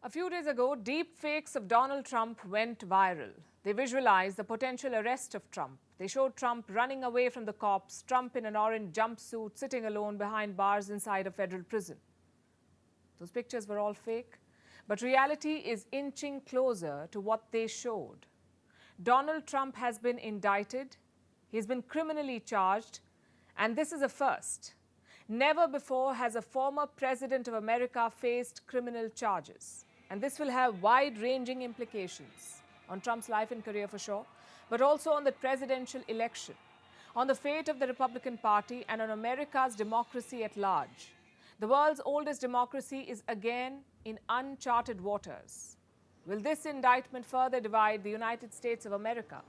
A few days ago, deep fakes of Donald Trump went viral. They visualized the potential arrest of Trump. They showed Trump running away from the cops, Trump in an orange jumpsuit sitting alone behind bars inside a federal prison. Those pictures were all fake, but reality is inching closer to what they showed. Donald Trump has been indicted, he's been criminally charged, and this is a first. Never before has a former president of America faced criminal charges. And this will have wide-ranging implications on Trump's life and career for sure, but also on the presidential election, on the fate of the Republican Party, and on America's democracy at large. The world's oldest democracy is again in uncharted waters. Will this indictment further divide the United States of America?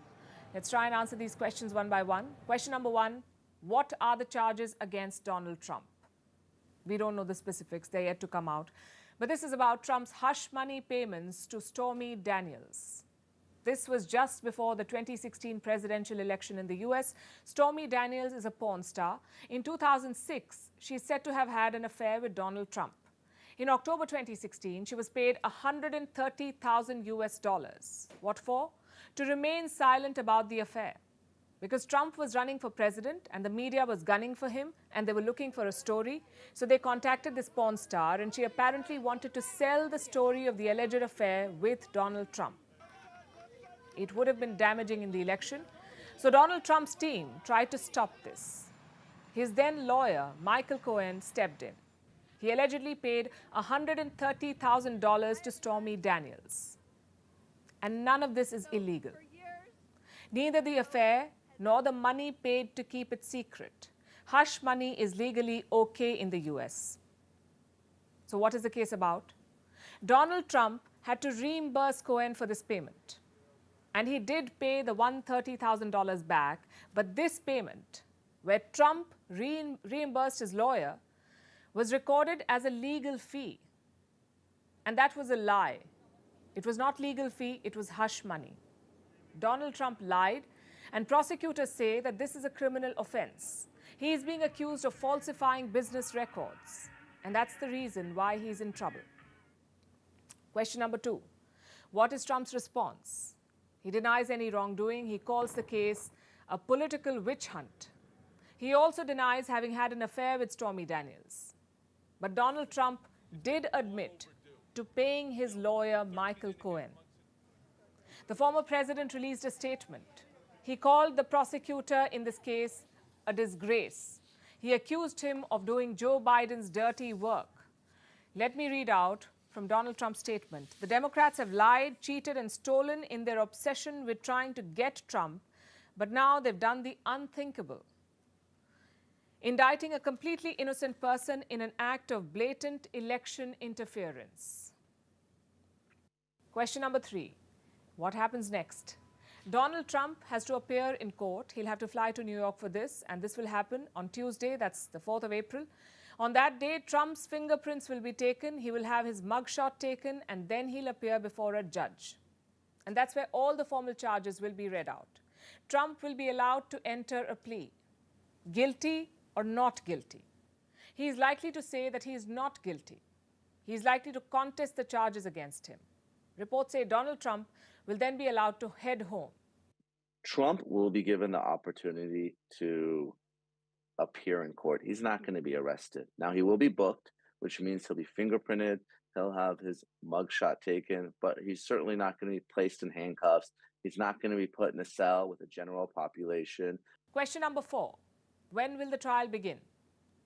Let's try and answer these questions one by one. Question number one, what are the charges against Donald Trump? We don't know the specifics, they're yet to come out. But this is about Trump's hush money payments to Stormy Daniels. This was just before the 2016 presidential election in the US. Stormy Daniels is a porn star. In 2006, she's said to have had an affair with Donald Trump. In October 2016, she was paid $130,000 US. What for? To remain silent about the affair. Because Trump was running for president and the media was gunning for him and they were looking for a story. So they contacted this porn star and she apparently wanted to sell the story of the alleged affair with Donald Trump. It would have been damaging in the election. So Donald Trump's team tried to stop this. His then lawyer, Michael Cohen, stepped in. He allegedly paid $130,000 to Stormy Daniels. And none of this is illegal. Neither the affair nor the money paid to keep it secret. Hush money is legally okay in the US. So what is the case about? Donald Trump had to reimburse Cohen for this payment. And he did pay the $130,000 back, but this payment, where Trump reimbursed his lawyer, was recorded as a legal fee. And that was a lie. It was not legal fee, it was hush money. Donald Trump lied, and prosecutors say that this is a criminal offense. He is being accused of falsifying business records, and that's the reason why he's in trouble. Question number two, what is Trump's response? He denies any wrongdoing. He calls the case a political witch hunt. He also denies having had an affair with Stormy Daniels. But Donald Trump did admit to paying his lawyer, Michael Cohen. The former president released a statement. He called the prosecutor in this case a disgrace. He accused him of doing Joe Biden's dirty work. Let me read out from Donald Trump's statement. The Democrats have lied, cheated, and stolen in their obsession with trying to get Trump, but now they've done the unthinkable, indicting a completely innocent person in an act of blatant election interference. Question number three, what happens next? Donald Trump has to appear in court. He'll have to fly to New York for this, and this will happen on Tuesday, that's the 4th of April. On that day, Trump's fingerprints will be taken, he will have his mugshot taken, and then he'll appear before a judge. And that's where all the formal charges will be read out. Trump will be allowed to enter a plea, guilty or not guilty. He is likely to say that he is not guilty. He is likely to contest the charges against him. Reports say Donald Trump will then be allowed to head home. Trump will be given the opportunity to appear in court. He's not going to be arrested. Now, he will be booked, which means he'll be fingerprinted, he'll have his mugshot taken, but he's certainly not going to be placed in handcuffs. He's not going to be put in a cell with the general population. Question number four, when will the trial begin?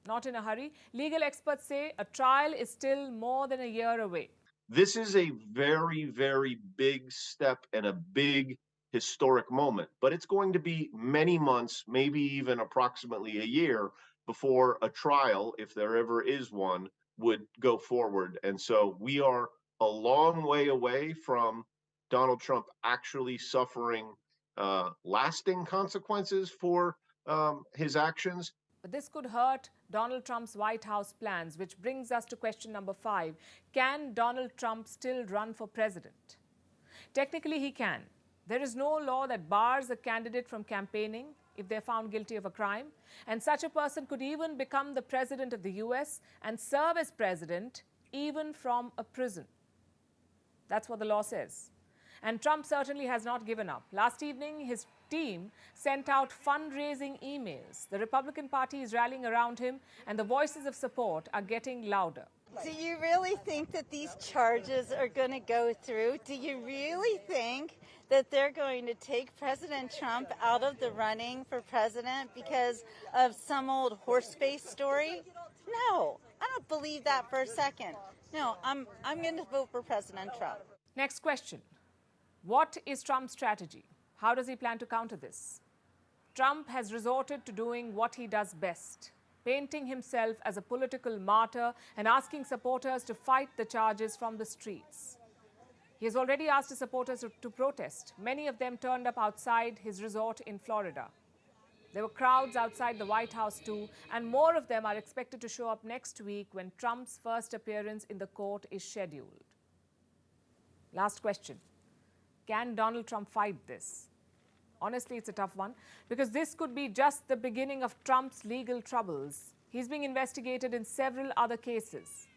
Not in a hurry. Legal experts say a trial is still more than a year away. This is a very, very big step and a big historic moment, but it's going to be many months, maybe even approximately a year before a trial, if there ever is one, would go forward. And so we are a long way away from Donald Trump actually suffering lasting consequences for his actions. But this could hurt Donald Trump's White House plans, which brings us to question number 5. Can Donald Trump still run for president? Technically, he can. There is no law that bars a candidate from campaigning if they're found guilty of a crime. And such a person could even become the president of the US and serve as president even from a prison. That's what the law says. And Trump certainly has not given up. Last evening, his team sent out fundraising emails. The Republican Party is rallying around him, and the voices of support are getting louder. Do you really think that these charges are going to go through? Do you really think that they're going to take President Trump out of the running for president because of some old horse face story? No, I don't believe that for a second. No, I'm going to vote for President Trump. Next question. What is Trump's strategy? How does he plan to counter this? Trump has resorted to doing what he does best, painting himself as a political martyr and asking supporters to fight the charges from the streets. He has already asked his supporters to protest. Many of them turned up outside his resort in Florida. There were crowds outside the White House too, and more of them are expected to show up next week when Trump's first appearance in the court is scheduled. Last question. Can Donald Trump fight this? Honestly, it's a tough one because this could be just the beginning of Trump's legal troubles. He's being investigated in several other cases,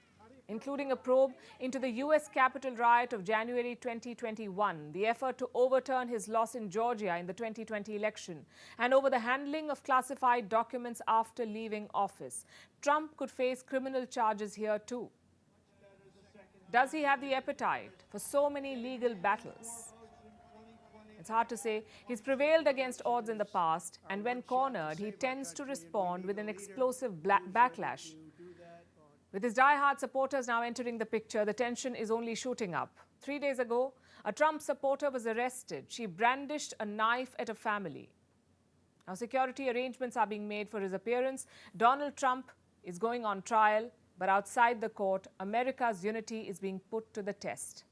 including a probe into the U.S. Capitol riot of January 2021, the effort to overturn his loss in Georgia in the 2020 election, and over the handling of classified documents after leaving office. Trump could face criminal charges here too. Does he have the appetite for so many legal battles? It's hard to say. He's prevailed against odds in the past, and when cornered, he tends to respond with an explosive backlash. With his die-hard supporters now entering the picture, the tension is only shooting up. 3 days ago, a Trump supporter was arrested. She brandished a knife at a family. Now, security arrangements are being made for his appearance. Donald Trump is going on trial, but outside the court, America's unity is being put to the test.